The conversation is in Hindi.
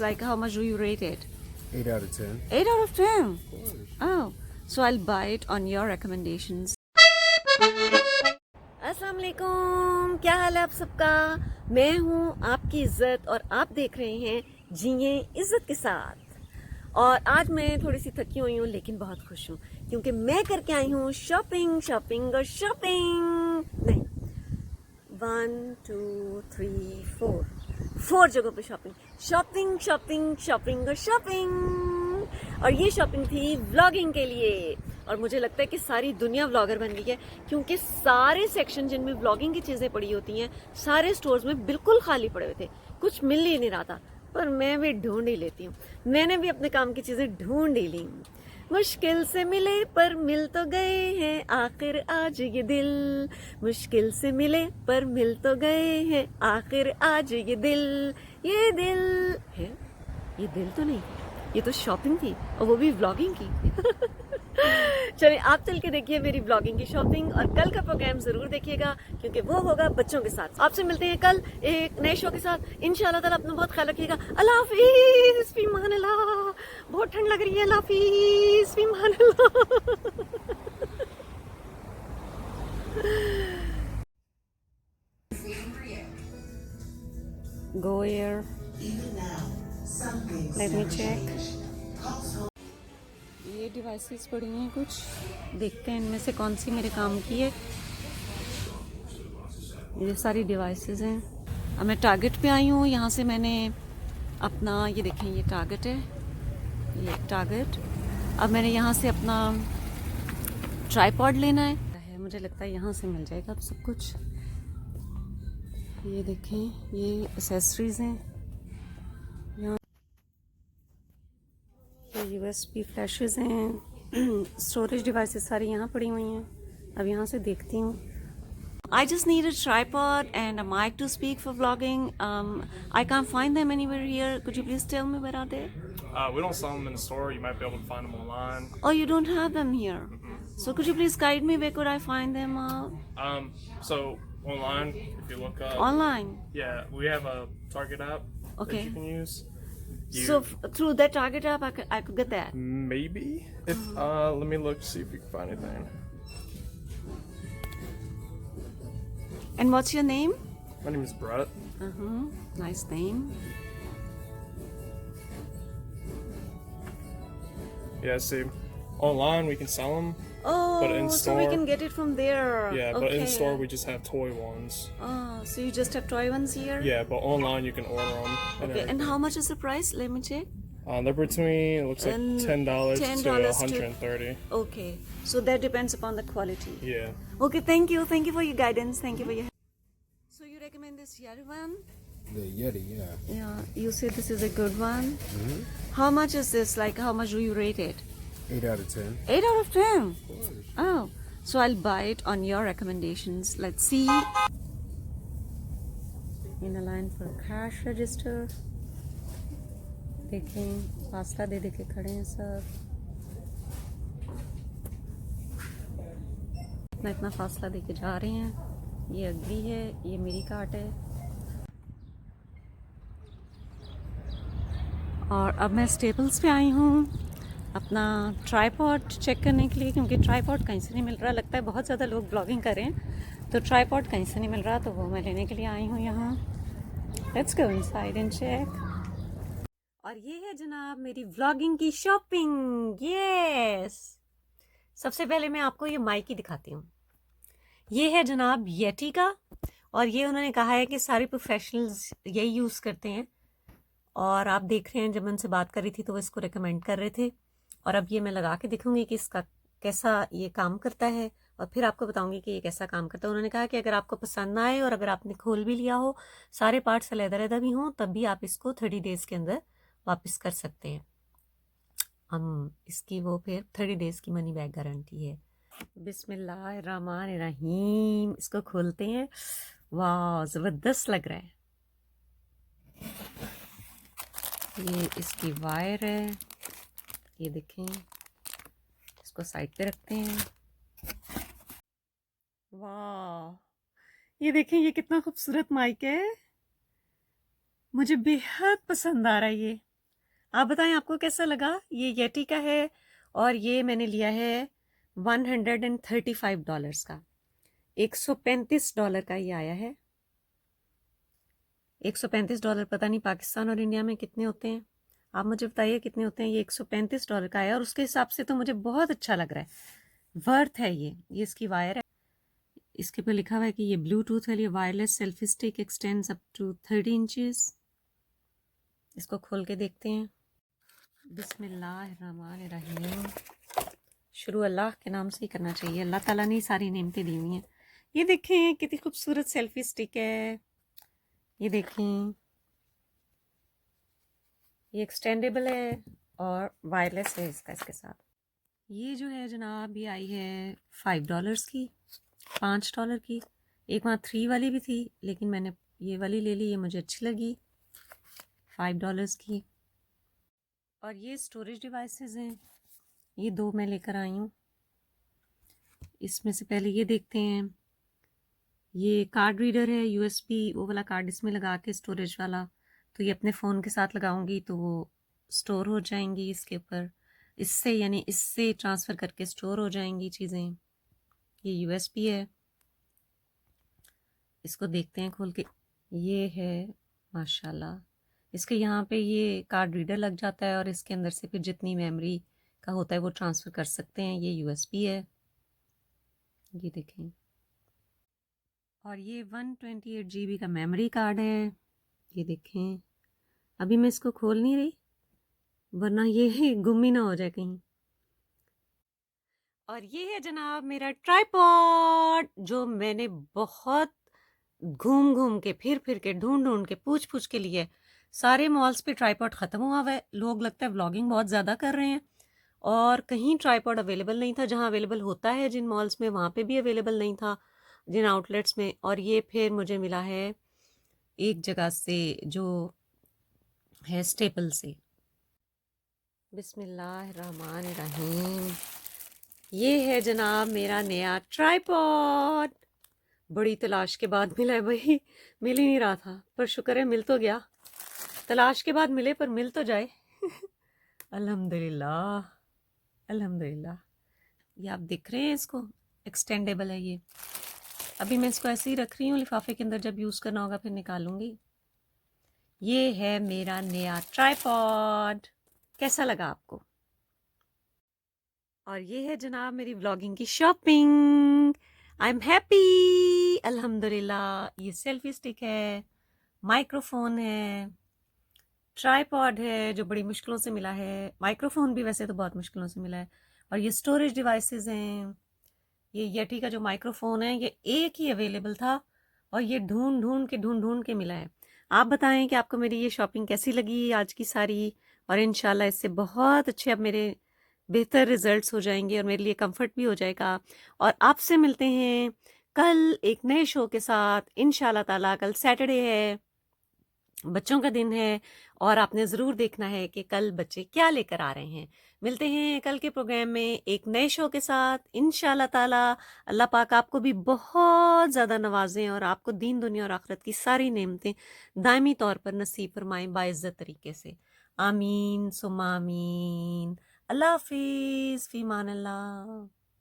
Like, how much do you rate it? 8 out of 10. 8 out of 10. Of course. Oh, so I'll buy it on your recommendations. अस्सलाम वालेकुम, क्या हाल है आप सबका। मैं हूँ आपकी इज्जत और आप देख रहे हैं जिए इज्जत के साथ। और आज मैं थोड़ी सी थकी हुई हूँ लेकिन बहुत खुश हूँ क्योंकि मैं करके आई हूँ शॉपिंग शॉपिंग और शॉपिंग। नहीं, 1 2 3 4 जगहों पे शॉपिंग शॉपिंग शॉपिंग शॉपिंग और शॉपिंग। और ये शॉपिंग थी व्लॉगिंग के लिए और मुझे लगता है कि सारी दुनिया व्लॉगर बन गई है क्योंकि सारे सेक्शन जिनमें व्लॉगिंग की चीज़ें पड़ी होती हैं सारे स्टोर्स में बिल्कुल खाली पड़े हुए थे, कुछ मिल ही नहीं रहा था। पर मैं भी ढूंढ ही लेती हूँ, मैंने भी अपने काम की चीज़ें ढूंढ ही ली। मुश्किल से मिले पर मिल तो गए हैं आखिर आज ये दिल, मुश्किल से मिले पर मिल तो गए हैं आखिर आज ये दिल है। ये दिल तो नहीं, ये तो शॉपिंग थी और वो भी व्लॉगिंग की। चलिए आप चल के देखिए मेरी व्लॉगिंग की शॉपिंग और कल का प्रोग्राम जरूर देखिएगा क्योंकि वो होगा बच्चों के साथ। आपसे मिलते हैं कल एक नए शो के साथ इंशाल्लाह ताला। अपना बहुत ख्याल रखिएगा। अल्लाह हाफिज, फी मान अल्लाह। बहुत ठंड लग रही है, अल्लाह हाफिज, फी मान अल्लाह। Go here. Let me check. ये डिवाइसेस पड़ी हैं कुछ, देखते हैं इनमें से कौन सी मेरे काम की है। ये सारी डिवाइसेस हैं। अब मैं टारगेट पे आई हूँ, यहाँ से मैंने अपना ये देखें, ये टारगेट है, ये टारगेट। अब मैंने यहाँ से अपना ट्राइपॉड लेना है, मुझे लगता है यहाँ से मिल जाएगा अब सब कुछ। ये देखें, ये एसेसरीज हैं, यहाँ USB फ्लैशेस हैं, स्टोरेज डिवाइसेस सारी यहाँ पड़ी हुई हैं। अब यहाँ से देखती हूँ। I just need a tripod and a mic to speak for vlogging. I can't find them anywhere here. Could you please tell me where are they? We don't sell them in the store. You might be able to find them online. Oh, you don't have them here. So could you please guide me? Where could I find them? So online, if you look up. Online. Yeah, we have a Target app Okay. that you can use. So through that Target app, I could get that. Maybe. If let me look, see if we can find anything. And what's your name? My name is Brett. Nice name. Yeah, see, online we can sell them. Oh, But in so we store- can get it from there. Yeah, okay. but in store we just have toy ones. Oh, so you just have toy ones here? Yeah, but online you can order them. Okay, and how much is the price? Let me check. They're between, it looks like And $10 to $10 to- $130. Okay, so that depends upon the quality. Yeah. Okay, thank you for your guidance. Thank you for your help. So you recommend this Yeti one? The Yeti, yeah. Yeah, you say this is a good one. How much is this? Like, how much do you rate it? 8 out of 10. 8 out of 10. Of course. Oh, so I'll buy it on your recommendations. Let's see. In a line for cash register. देखें, फासला दे दे के खड़े हैं सब। इतना फासला दे के जा रहे हैं। ये अग्री है, ये मेरी कार्ट है। और अब मैं स्टेपल्स पे आई हूँ अपना ट्राइपॉड चेक करने के लिए क्योंकि ट्राइपॉड कहीं से नहीं मिल रहा। लगता है बहुत ज़्यादा लोग ब्लॉगिंग कर रहे हैं तो ट्राइपॉड कहीं से नहीं मिल रहा, तो वो मैं लेने के लिए आई हूँ यहाँ। Let's go inside and check. और ये है जनाब मेरी व्लॉगिंग की शॉपिंग। यस, सबसे पहले मैं आपको ये माइक ही दिखाती हूँ। ये है जनाब येटी का और ये उन्होंने कहा है कि सारे प्रोफेशनल्स यही यूज़ करते हैं। और आप देख रहे हैं जब मैं उनसे बात कर रही थी तो वो इसको रिकमेंड कर रहे थे। और अब ये मैं लगा के दिखूंगी कि इसका कैसा ये काम करता है और फिर आपको बताऊंगी कि ये कैसा काम करता है। उन्होंने कहा कि अगर आपको पसंद आए और अगर आपने खोल भी लिया हो, सारे पार्ट्स अलग-अलग भी हों, तब भी आप इसको 30 डेज के अंदर वापस कर सकते हैं। हम इसकी वो फिर 30 डेज की मनी बैक गारंटी है। बिस्मिल्लाहिर्रहमानिर्रहीम, इसको खोलते हैं। वाह, ज़बरदस्त लग रहा है। ये इसकी वायर है, ये देखें। इसको साइड पे रखते हैं। वाह, ये देखें, ये कितना खूबसूरत माइक है। मुझे बेहद पसंद आ रहा है ये। आप बताएं आपको कैसा लगा। ये येटी का है और ये मैंने लिया है $135 का। $135 का ये आया है। $135 पता नहीं पाकिस्तान और इंडिया में कितने होते हैं, आप मुझे बताइए कितने होते हैं। ये $135 का आया और उसके हिसाब से तो मुझे बहुत अच्छा लग रहा है, वर्थ है ये इसकी वायर है। इसके पे लिखा हुआ है कि ये ब्लूटूथ वाली wireless selfie stick extends up to 30 inches. इसको खोल के देखते हैं। बिस्मिल्लाहिर्रहमानिर्रहीम। शुरू अल्लाह के नाम से ही करना चाहिए। अल्लाह ताला ने सारी नेमतें दी हुई हैं। ये देखें कितनी खूबसूरत सेल्फी स्टिक है। ये देखें, ये एक्सटेंडेबल है और वायरलेस है इसके साथ। ये जो है जनाब, ये आई है $5 की, $5 की। एक वहाँ 3 वाली भी थी लेकिन मैंने ये वाली ले ली, ये मुझे अच्छी लगी, $5 की। और ये स्टोरेज डिवाइसेस हैं, ये 2 मैं लेकर आई हूँ। इसमें से पहले ये देखते हैं, ये कार्ड रीडर है, USB वो वाला कार्ड इसमें लगा के स्टोरेज वाला, तो ये अपने फ़ोन के साथ लगाऊंगी तो वो स्टोर हो जाएंगी इसके ऊपर, इससे यानी इससे ट्रांसफ़र करके स्टोर हो जाएंगी चीज़ें। ये USB है, इसको देखते हैं खोल के। ये है माशाल्लाह, इसके यहाँ पे ये कार्ड रीडर लग जाता है और इसके अंदर से फिर जितनी मेमोरी का होता है वो ट्रांसफ़र कर सकते हैं। ये USB है, ये देखें। और ये 128 GB का मेमोरी कार्ड है, ये देखें। अभी मैं इसको खोल नहीं रही वरना ये गुम ही ना हो जाए कहीं। और ये है जनाब मेरा ट्राइपॉड, जो मैंने बहुत घूम घूम के फिर के ढूंढ के पूछ के लिए। सारे मॉल्स पे ट्राइपॉड ख़त्म हुआ हुआ है, लोग लगता है व्लॉगिंग बहुत ज़्यादा कर रहे हैं और कहीं ट्राइपॉड अवेलेबल नहीं था। जहाँ अवेलेबल होता है जिन मॉल्स में, वहाँ पे भी अवेलेबल नहीं था, जिन आउटलेट्स में। और ये फिर मुझे मिला है एक जगह से जो है स्टेपल से। बिस्मिल्लाहिर्रहमानिर्रहीम। ये है जनाब मेरा नया ट्राइपॉड, बड़ी तलाश के बाद मिला है भाई, मिल ही नहीं रहा था पर शुक्र है मिल तो गया। तलाश के बाद मिले पर मिल तो जाए अल्हम्दुलिल्लाह अल्हम्दुलिल्लाह। ये आप देख रहे हैं, इसको एक्सटेंडेबल है ये। अभी मैं इसको ऐसे ही रख रही हूँ लिफाफे के अंदर, जब यूज़ करना होगा फिर निकालूंगी। ये है मेरा नया ट्राइपॉड, कैसा लगा आपको। और ये है जनाब मेरी व्लॉगिंग की शॉपिंग। आई एम हैप्पी अल्हम्दुलिल्लाह। ये सेल्फी स्टिक है, माइक्रोफोन है, ट्राइपॉड है जो बड़ी मुश्किलों से मिला है, माइक्रोफोन भी वैसे तो बहुत मुश्किलों से मिला है, और ये स्टोरेज डिवाइसेस हैं। ये येटी का जो माइक्रोफोन है ये एक ही अवेलेबल था और ये ढूंढ के मिला है। आप बताएं कि आपको मेरी ये शॉपिंग कैसी लगी आज की सारी, और इंशाल्लाह इससे बहुत अच्छे अब मेरे बेहतर रिजल्ट्स हो जाएंगे और मेरे लिए कंफर्ट भी हो जाएगा। और आपसे मिलते हैं कल एक नए शो के साथ इंशाल्लाह ताला। कल सैटरडे है, बच्चों का दिन है और आपने ज़रूर देखना है कि कल बच्चे क्या लेकर आ रहे हैं। मिलते हैं कल के प्रोग्राम में एक नए शो के साथ इंशाल्लाह ताला। अल्लाह पाक आपको भी बहुत ज़्यादा नवाजें और आपको दीन दुनिया और आखिरत की सारी नेमतें दायमी तौर पर नसीब फरमाएं बाइज़्ज़त तरीके से। आमीन सुम्मा आमीन। अल्लाह हाफिज़, फ़ी अमान अल्लाह।